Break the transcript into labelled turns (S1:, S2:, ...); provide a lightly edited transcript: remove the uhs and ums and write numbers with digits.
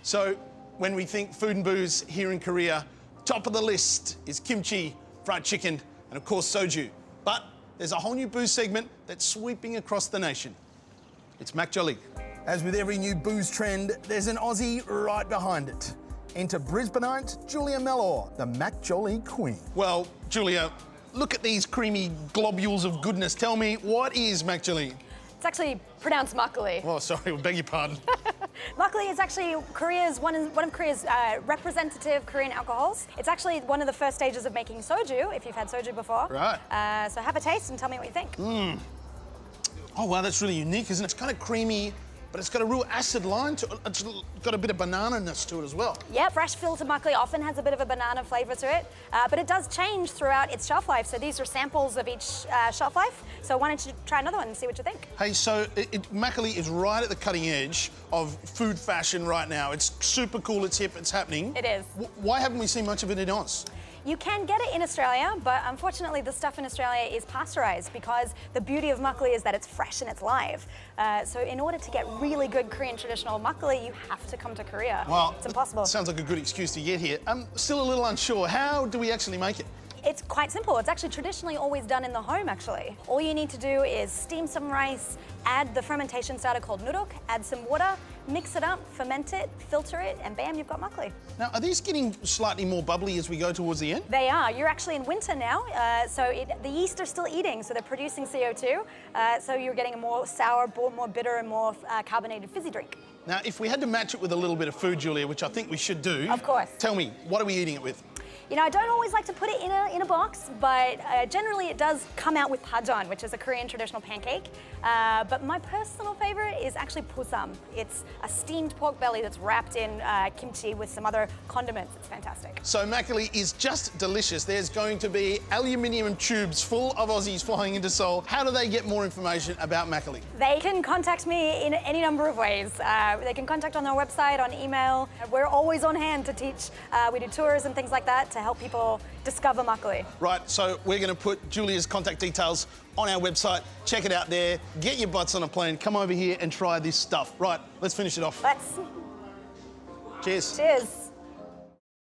S1: So when we think food and booze here in Korea, top of the list is kimchi, fried chicken, and of course soju. But there's a whole new booze segment that's sweeping across the nation. It's Makegeolli. As with every new booze trend, there's an Aussie right behind it. Enter Brisbaneite Julia Mellor, the Makegeolli queen. Well, Julia, look at these creamy globules of goodness. Tell me, what is Makegeolli?
S2: It's actually pronounced makgeolli.
S1: Oh, sorry, beg your pardon.
S2: Makgeolli is actually one of Korea's representative Korean alcohols. It's actually one of the first stages of making soju, if you've had soju before.
S1: Right.
S2: So have a taste and tell me what you think.
S1: Oh, wow, that's really unique, isn't it? It's kind of creamy, but it's got a real acid line to it. It's got a bit of banana-ness to it as well.
S2: Yeah, fresh filtered makgeolli often has a bit of a banana flavour to it, but it does change throughout its shelf life. So these are samples of each shelf life. So why don't you try another one and see what you think?
S1: Hey, so makgeolli is right at the cutting edge of food fashion right now. It's super cool, it's hip, it's happening.
S2: It is.
S1: Why haven't we seen much of it in Oz?
S2: You can get it in Australia, but unfortunately the stuff in Australia is pasteurised because the beauty of makgeolli is that it's fresh and it's live. So in order to get really good Korean traditional makgeolli, you have to come to Korea.
S1: Well,
S2: it's impossible.
S1: Sounds like a good excuse to get here. I'm still a little unsure. How do we actually make it?
S2: It's quite simple. It's actually traditionally always done in the home, actually. All you need to do is steam some rice, add the fermentation starter called nuruk, add some water, mix it up, ferment it, filter it, and bam, you've got makgeolli.
S1: Now, are these getting slightly more bubbly as we go towards the end?
S2: They are. You're actually in winter now, so the yeast are still eating, so they're producing CO2, so you're getting a more sour, more bitter, and more carbonated fizzy drink.
S1: Now, if we had to match it with a little bit of food, Julia, which I think we should do.
S2: Of course.
S1: Tell me, what are we eating it with?
S2: You know, I don't always like to put it in a box, but generally it does come out with pajeon, which is a Korean traditional pancake. But my personal favorite is actually pusam. It's a steamed pork belly that's wrapped in kimchi with some other condiments. It's fantastic.
S1: So makgeolli is just delicious. There's going to be aluminium tubes full of Aussies flying into Seoul. How do they get more information about makgeolli?
S2: They can contact me in any number of ways. They can contact on our website, on email. We're always on hand to teach. We do tours and things like that to help people discover makgeolli.
S1: Right, so we're going to put Julia's contact details on our website. Check it out there. Get your butts on a plane. Come over here and try this stuff. Right, let's finish it off.
S2: Let's.
S1: Cheers.
S2: Cheers.